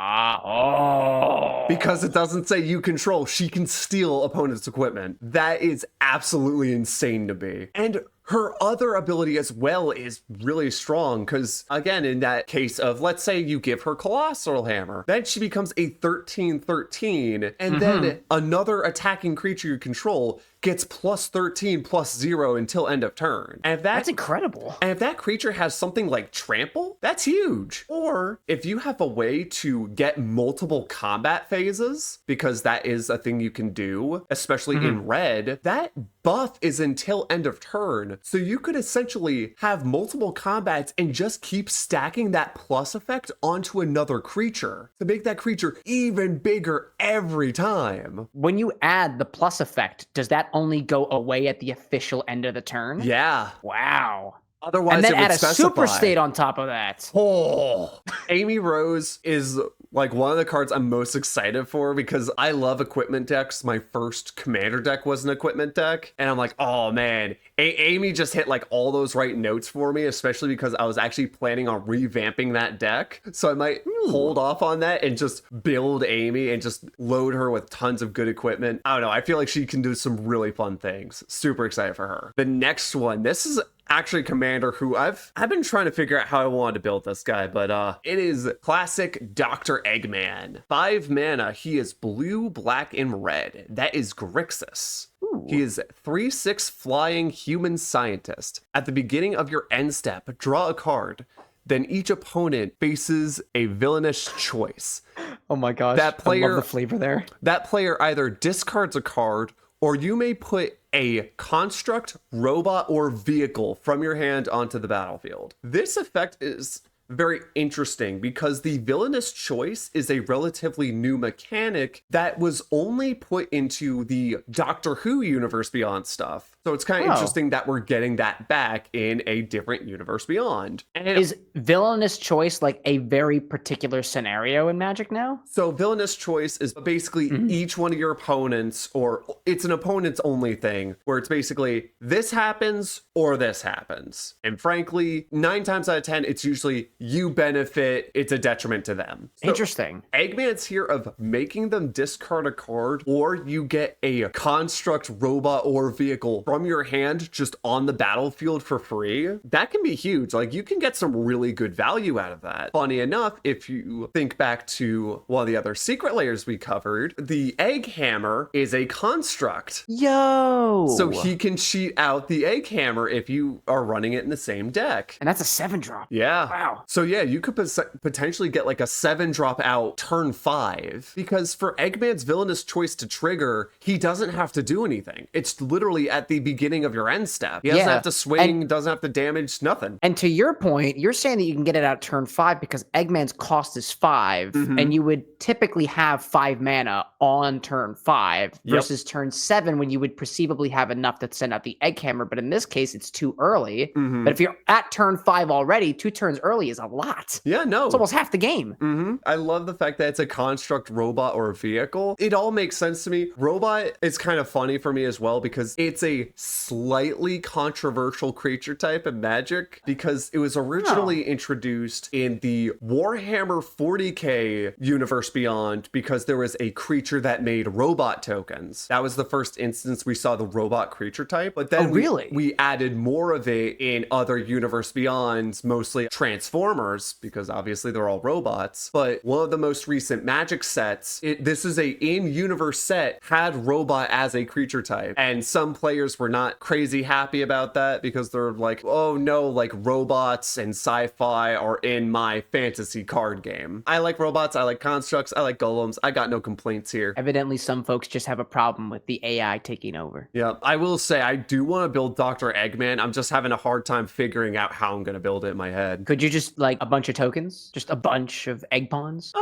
Because it doesn't say you control, she can steal opponent's equipment. That is absolutely insane to me. And her other ability as well is really strong because, again, in that case of, let's say you give her Colossal Hammer, then she becomes a 13/13, and then another attacking creature you control gets +13/+0 until end of turn. And that's incredible. And if that creature has something like Trample, that's huge. Or if you have a way to get multiple combat phases, because that is a thing you can do, especially in red, that buff is until end of turn. So you could essentially have multiple combats and just keep stacking that plus effect onto another creature to make that creature even bigger every time. When you add the plus effect, does that only go away at the official end of the turn? Yeah. Wow. Otherwise, and then it would add a specify. super state on top of that. Oh, Amy Rose is like one of the cards I'm most excited for because I love equipment decks. My first commander deck was an equipment deck. And I'm like, oh man, Amy just hit like all those right notes for me, especially because I was actually planning on revamping that deck. So I might hold off on that and just build Amy and just load her with tons of good equipment. I don't know. I feel like she can do some really fun things. Super excited for her. The next one, this is actually commander who I've been trying to figure out how I wanted to build this guy, but it is classic Dr. Eggman. 5 mana, he is blue, black, and red. That is Grixis. He is 3/6 flying human scientist. At the beginning of your end step, draw a card. Then each opponent faces a villainous choice. Oh my gosh, that player, I love the flavor there. That player either discards a card, or you may put a construct, robot, or vehicle from your hand onto the battlefield. This effect is very interesting because the villainous choice is a relatively new mechanic that was only put into the Doctor Who Universe Beyond stuff. So it's kind of interesting that we're getting that back in a different Universe Beyond. And is villainous choice like a very particular scenario in Magic now? So villainous choice is basically each one of your opponents, or it's an opponent's only thing, where it's basically this happens or this happens. And frankly, 9 times out of 10, it's usually you benefit, it's a detriment to them. So interesting. Eggman's here of making them discard a card, or you get a construct, robot, or vehicle from your hand just on the battlefield for free. That can be huge. Like, you can get some really good value out of that. Funny enough, if you think back to one of the other Secret Lairs we covered, the Egg Hammer is a construct. Yo! So he can cheat out the Egg Hammer if you are running it in the same deck. And that's a 7-drop. Yeah. Wow. So yeah, you could potentially get like a 7-drop out turn 5, because for Eggman's villainous choice to trigger, he doesn't have to do anything. It's literally at the beginning of your end step. He doesn't have to swing, doesn't have to damage, nothing. And to your point, you're saying that you can get it out turn 5 because Eggman's cost is 5, and you would typically have 5 mana on turn 5 versus turn 7 when you would perceivably have enough to send out the Egg Hammer. But in this case, it's too early. But if you're at turn 5 already, 2 turns early is a lot. Yeah, no. It's almost half the game. I love the fact that it's a construct, robot, or a vehicle. It all makes sense to me. Robot is kind of funny for me as well because it's a slightly controversial creature type in Magic because it was originally introduced in the Warhammer 40k Universe Beyond because there was a creature that made robot tokens. That was the first instance we saw the robot creature type. But then we added more of it in other Universe Beyonds, mostly Transformers, because obviously they're all robots. But one of the most recent Magic sets, this is a in-universe set, had robot as a creature type. And some players players were not crazy happy about that because they're like, oh no, like robots and sci-fi are in my fantasy card game. I like robots, I like constructs, I like golems. I got no complaints here. Evidently, some folks just have a problem with the AI taking over. Yeah, I will say I do want to build Dr. Eggman. I'm just having a hard time figuring out how I'm going to build it in my head. Could you just like a bunch of tokens? Just a bunch of egg pawns?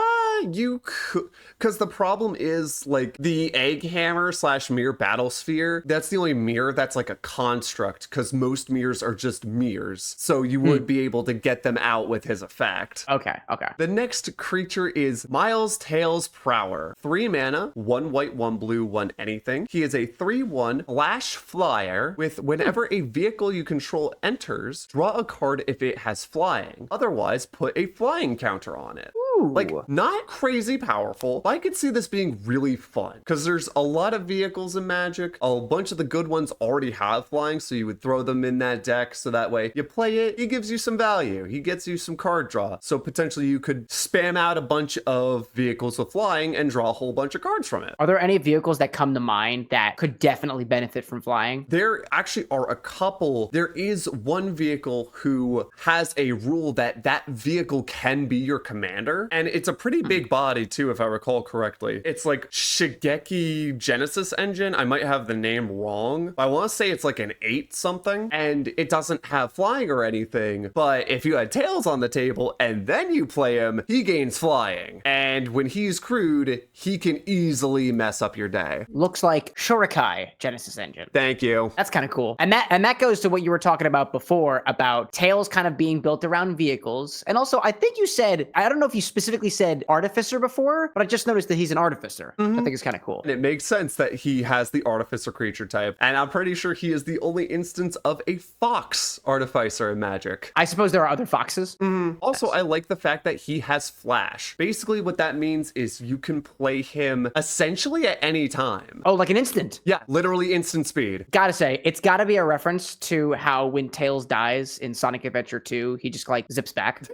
You could, because the problem is like the egg hammer / mirror battle sphere. That's the only mirror that's like a construct, because most mirrors are just mirrors. So you would be able to get them out with his effect. Okay. The next creature is Miles Tails Prower. 3 mana, 1 white, 1 blue, 1 anything. He is a 3/1 flash flyer with whenever a vehicle you control enters, draw a card if it has flying. Otherwise, put a flying counter on it. Like, not crazy powerful, but I could see this being really fun because there's a lot of vehicles in Magic. A bunch of the good ones already have flying, so you would throw them in that deck so that way you play it, he gives you some value, he gets you some card draw. So potentially you could spam out a bunch of vehicles with flying and draw a whole bunch of cards from it. Are there any vehicles that come to mind that could definitely benefit from flying? There actually are a couple. There is one vehicle who has a rule that that vehicle can be your commander. And it's a pretty big body too, if I recall correctly. It's like Shigeki Genesis Engine. I might have the name wrong. I want to say it's like an 8 something. And it doesn't have flying or anything. But if you had Tails on the table and then you play him, he gains flying. And when he's crewed, he can easily mess up your day. Looks like Shurikai Genesis Engine. Thank you. That's kind of cool. And that goes to what you were talking about before about Tails kind of being built around vehicles. And also, I think you said, I don't know if you specifically said artificer before, but I just noticed that he's an artificer. I think it's kind of cool. And it makes sense that he has the artificer creature type. And I'm pretty sure he is the only instance of a fox artificer in Magic. I suppose there are other foxes. Also, I like the fact that he has flash. Basically, what that means is you can play him essentially at any time. Oh, like an instant. Yeah, literally instant speed. Gotta say, it's gotta be a reference to how when Tails dies in Sonic Adventure 2, he just like zips back.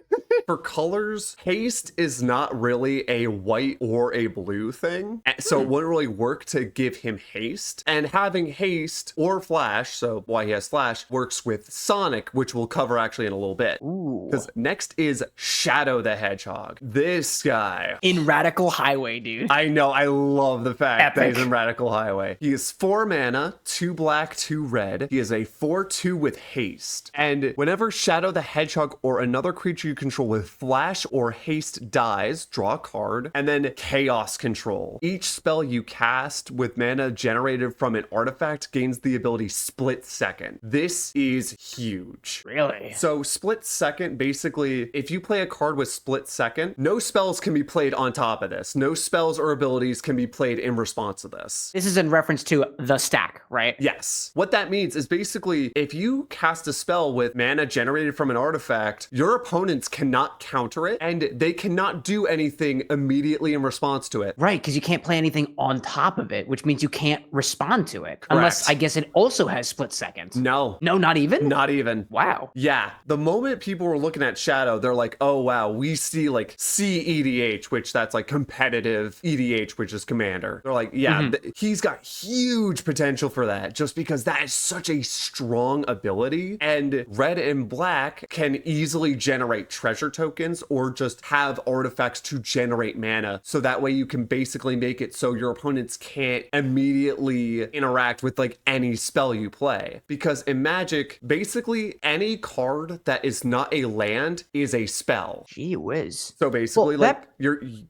For colors, haste is not really a white or a blue thing. So it wouldn't really work to give him haste. And having haste or flash, so why he has flash, works with Sonic, which we'll cover actually in a little bit. Because next is Shadow the Hedgehog. This guy. In Radical Highway, dude. I know, I love the fact that Epic. he's in Radical Highway. He is 4 mana, 2 black, 2 red. He is a 4/2 with haste. And whenever Shadow the Hedgehog or another creature you control with flash or haste dies, draw a card, and then chaos control. Each spell you cast with mana generated from an artifact gains the ability Split Second. This is huge. Really? So Split Second, basically, if you play a card with Split Second, no spells can be played on top of this. No spells or abilities can be played in response to this. This is in reference to the stack, right? Yes. What that means is basically, if you cast a spell with mana generated from an artifact, your opponents cannot counter it, and they cannot do anything immediately in response to it. Right, because you can't play anything on top of it, which means you can't respond to it. Unless, I guess, it also has split second. No. No, not even? Not even. Wow. Yeah. The moment people were looking at Shadow, they're like, oh, wow, we see like CEDH, which that's like competitive, EDH, which is commander. They're like, yeah, he's got huge potential for that just because that is such a strong ability. And red and black can easily generate treasure tokens or just have artifacts to generate mana. So that way you can basically make it so your opponents can't immediately interact with like any spell you play. Because in Magic, basically any card that is not a land is a spell. Gee whiz. So basically, Well, like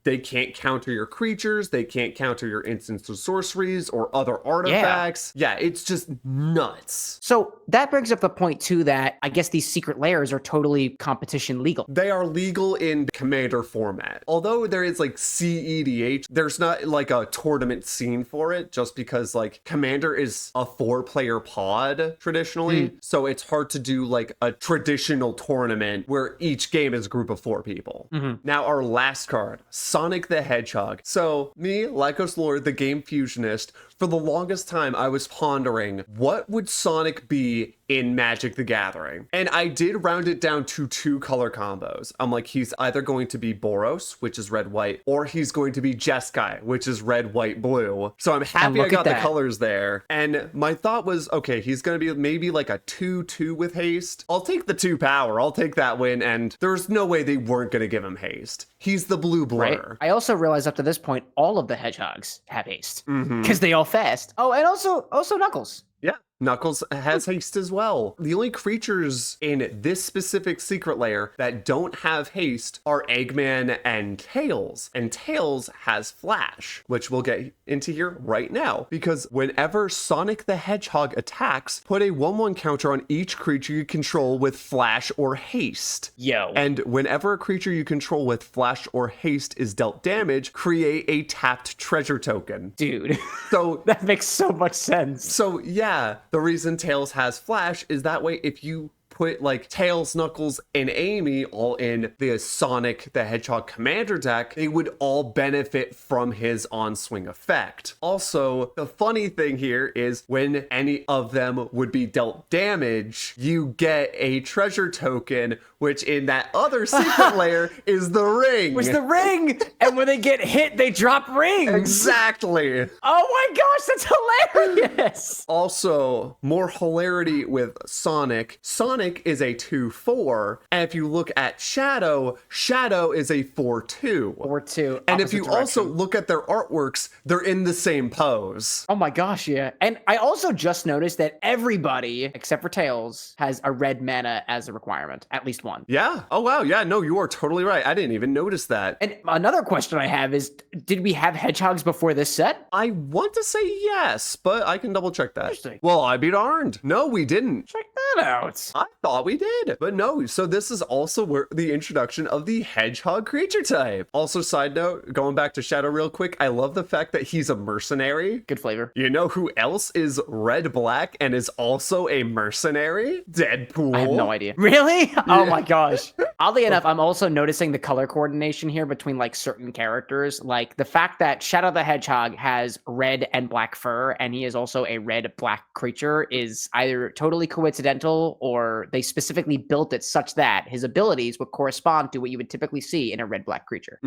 they can't counter your creatures, they can't counter your instants or sorceries or other artifacts. Yeah, it's just nuts. So that brings up the point too that I guess these secret lairs are totally competition legal. They are legal in commander format. Although there is like CEDH, there's not like a tournament scene for it just because like commander is a 4-player pod traditionally. So it's hard to do like a traditional tournament where each game is a group of 4 people. Now our last card, Sonic the Hedgehog. So me, Lycos Lore, the game fusionist, for the longest time I was pondering what would Sonic be in Magic the Gathering. And I did round it down to 2 color combos. those. I'm like, he's either going to be Boros, which is red, white, or he's going to be Jeskai, which is red, white, blue. So I'm happy I got the colors there. And my thought was, okay, he's going to be maybe like a 2-2 with haste. I'll take the 2 power. I'll take that win. And there's no way they weren't going to give him haste. He's the blue blur. Right. I also realized up to this point, all of the hedgehogs have haste because they all fast. Oh, and also Knuckles. Yeah, Knuckles has haste as well. The only creatures in this specific secret lair that don't have haste are Eggman and Tails. And Tails has Flash, which we'll get into here right now. Because whenever Sonic the Hedgehog attacks, put a 1/1 counter on each creature you control with Flash or haste. Yo. And whenever a creature you control with Flash or haste is dealt damage, create a tapped treasure token. Dude. So that makes so much sense. So yeah, the reason Tails has Flash is that way if you put like Tails, Knuckles, and Amy all in the Sonic the Hedgehog commander deck, they would all benefit from his on-swing effect. Also, the funny thing here is when any of them would be dealt damage, you get a treasure token, which in that other secret lair is the ring. Was the ring! And when they get hit, they drop rings! Exactly! Oh my gosh, that's hilarious! Also, more hilarity with Sonic. Sonic is a 2/4, and if you look at Shadow, Shadow is a 4/2. 4/2. And if you also look at their artworks, they're in the same pose. Oh my gosh, yeah. And I also just noticed that everybody, except for Tails, has a red mana as a requirement. At least one. Yeah. Oh, wow. Yeah, no, you are totally right. I didn't even notice that. And another question I have is, did we have hedgehogs before this set? I want to say yes, but I can double check that. Interesting. Well, I be darned. No, we didn't. Check that out. I thought we did, but no. So this is also where the introduction of the hedgehog creature type. Also, side note, going back to Shadow real quick, I love the fact that he's a mercenary. Good flavor. You know who else is red-black and is also a mercenary? Deadpool. I have no idea. Really? Oh my gosh. Oddly enough, I'm also noticing the color coordination here between like certain characters. Like the fact that Shadow the Hedgehog has red and black fur, and he is also a red-black creature, is either totally coincidental or they specifically built it such that his abilities would correspond to what you would typically see in a red-black creature.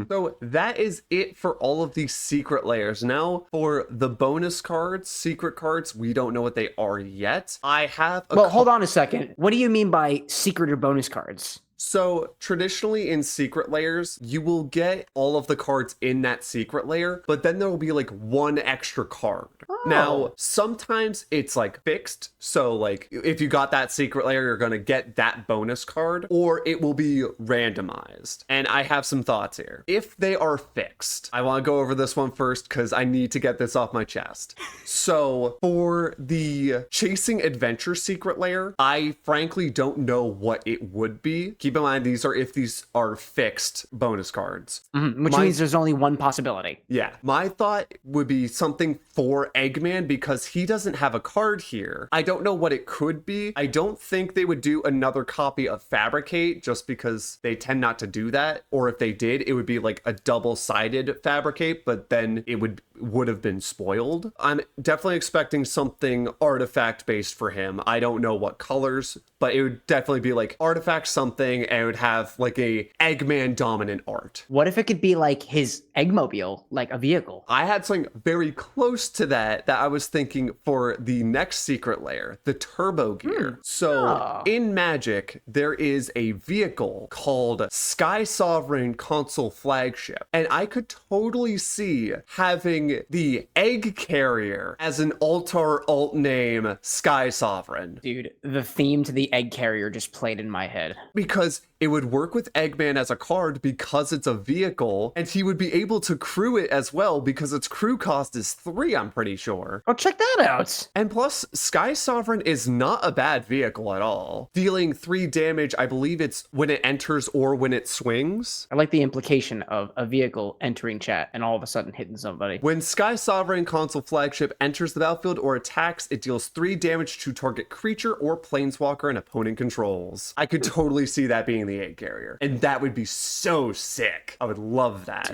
So that is it for all of these secret layers. Now for the bonus cards, secret cards, we don't know what they are yet. I have Well, hold on a second. What do you mean by secret or bonus cards? So traditionally in secret layers, you will get all of the cards in that secret layer, but then there will be like one extra card. Now, sometimes it's like fixed. So like if you got that secret layer, you're going to get that bonus card, or it will be randomized. And I have some thoughts here. If they are fixed, I want to go over this one first because I need to get this off my chest. So for the Chasing Adventure secret layer, I frankly don't know what it would be. Keep in mind, these are fixed bonus cards. Which means there's only one possibility. Yeah. My thought would be something for Eggman because he doesn't have a card here. I don't know what it could be. I don't think they would do another copy of Fabricate just because they tend not to do that. Or if they did, it would be like a double-sided Fabricate, but then it would have been spoiled. I'm definitely expecting something artifact-based for him. I don't know what colors, but it would definitely be like artifact something, and it would have like a Eggman dominant art. What if it could be like his Eggmobile, like a vehicle? I had something very close to that I was thinking for the next secret layer, the Turbo Gear. So in Magic, there is a vehicle called Sky Sovereign Console Flagship, and I could totally see having the Egg Carrier as an alt name Sky Sovereign. Dude, the theme to the Egg Carrier just played in my head. Because it would work with Eggman as a card because it's a vehicle, and he would be able to crew it as well because its crew cost is 3, I'm pretty sure. Oh, check that out. And plus, Sky Sovereign is not a bad vehicle at all. Dealing 3 damage, I believe it's when it enters or when it swings. I like the implication of a vehicle entering chat and all of a sudden hitting somebody. When Sky Sovereign Console Flagship enters the battlefield or attacks, it deals 3 damage to target creature or planeswalker an opponent controls. I could totally see that being the Egg Carrier, and that would be so sick. I would love that.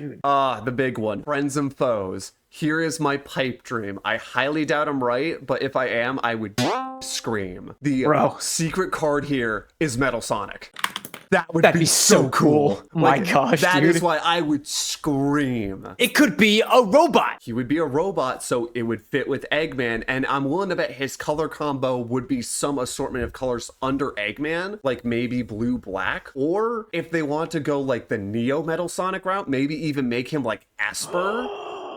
The big one, Friends and Foes. Here is my pipe dream. I highly doubt I'm right, but if I am, I would scream. The secret card here is Metal Sonic. That would That'd be so cool. My gosh, that dude. is why I would scream. It could be a robot. He would be a robot, so it would fit with Eggman, and I'm willing to bet his color combo would be some assortment of colors under Eggman, like maybe blue, black, or if they want to go like the Neo Metal Sonic route, maybe even make him like Esper,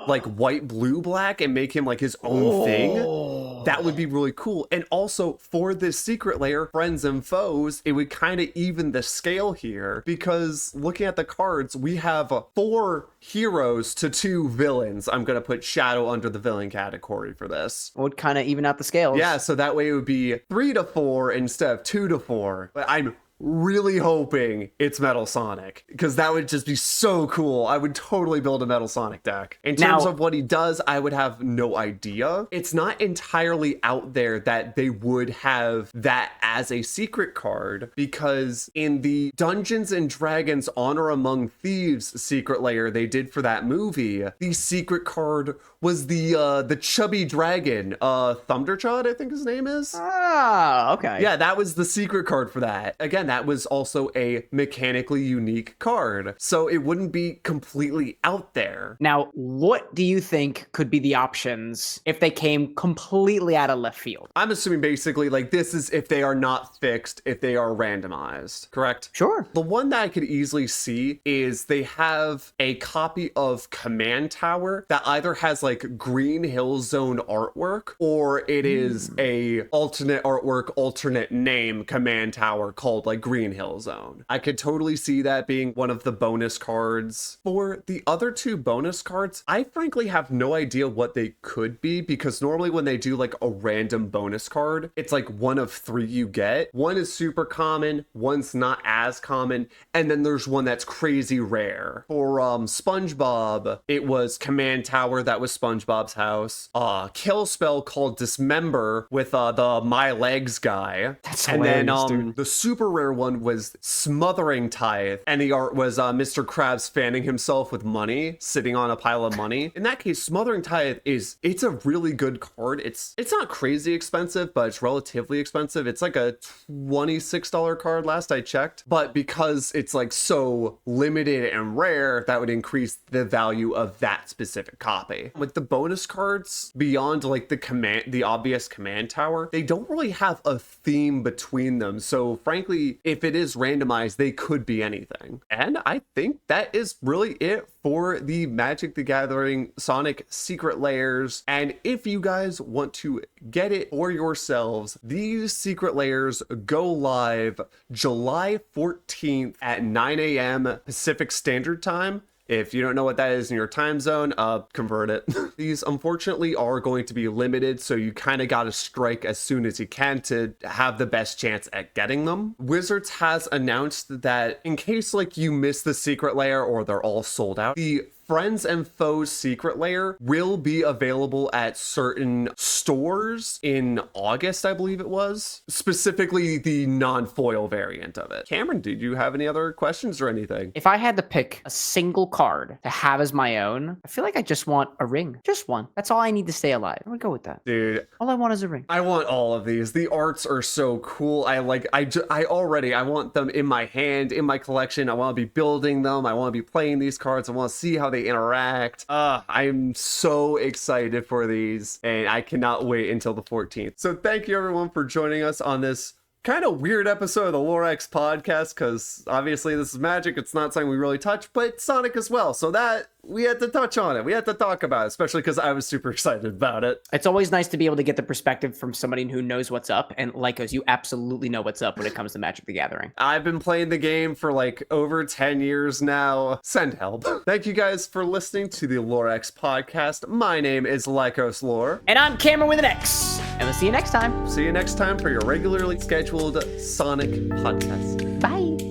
like white, blue, black, and make him like his own thing. That would be really cool. And also for this secret lair, friends and foes, it would kind of even the scale here, because looking at the cards, we have 4 heroes to 2 villains. I'm gonna put Shadow under the villain category for this. Would kind of even out the scales. Yeah, so that way it would be 3 to 4 instead of 2 to 4. But I'm really hoping it's Metal Sonic, because that would just be so cool. I would totally build a Metal Sonic deck. In terms of what he does, I would have no idea. It's not entirely out there that they would have that as a secret card, because in the Dungeons and Dragons Honor Among Thieves secret lair they did for that movie, the secret card was the chubby dragon, Thunderchod, I think his name is. Ah, okay. Yeah, that was the secret card for that. Again, that was also a mechanically unique card, so it wouldn't be completely out there. Now, what do you think could be the options if they came completely out of left field? I'm assuming basically like this is if they are not fixed, if they are randomized, correct? Sure. The one that I could easily see is they have a copy of Command Tower that either has like Green Hill Zone artwork, or it is a alternate artwork, alternate name Command Tower called like Green Hill Zone. I could totally see that being one of the bonus cards. For the other 2 bonus cards, I frankly have no idea what they could be, because normally when they do like a random bonus card, it's like one of 3 you get. One is super common, one's not as common, and then there's one that's crazy rare. For SpongeBob, it was Command Tower, that was SpongeBob's house. Kill spell called Dismember with the My Legs guy. That's and hilarious, then dude. the super rare one was Smothering Tithe, and the art was Mr. Krabs fanning himself with money, sitting on a pile of money. In that case, Smothering Tithe it's a really good card. It's not crazy expensive, but it's relatively expensive. It's like a $26 card last I checked, but because it's like so limited and rare, that would increase the value of that specific copy. With the bonus cards, beyond like the obvious Command Tower, they don't really have a theme between them. So frankly, if it is randomized, they could be anything. And I think that is really it for the Magic the Gathering Sonic Secret Lairs. And if you guys want to get it for yourselves, these Secret Lairs go live July 14th at 9 a.m. Pacific Standard Time. If you don't know what that is in your time zone, convert it. These unfortunately are going to be limited, so you kind of got to strike as soon as you can to have the best chance at getting them. Wizards has announced that in case like you miss the secret lair or they're all sold out, the Friends and Foes Secret Lair will be available at certain stores in August, I believe it was. Specifically the non-foil variant of it. Cameron, did you have any other questions or anything? If I had to pick a single card to have as my own, I feel like I just want a ring. Just one. That's all I need to stay alive. I'm gonna go with that. Dude, All I want is a ring. I want all of these. The arts are so cool. I want them in my hand, in my collection. I want to be building them. I want to be playing these cards. I want to see how they interact. I'm so excited for these, and I cannot wait until the 14th. So thank you everyone for joining us on this kind of weird episode of the LoreX podcast, because obviously this is Magic. It's not something we really touch, but Sonic as well. So that we had to touch on it. We had to talk about it, especially because I was super excited about it. It's always nice to be able to get the perspective from somebody who knows what's up. And Lycos, you absolutely know what's up when it comes to Magic the Gathering. I've been playing the game for like over 10 years now. Send help. Thank you guys for listening to the LoreX podcast. My name is Lycos Lore. And I'm Cameron with an X. And we'll see you next time. See you next time for your regularly scheduled Sonic podcast. Bye.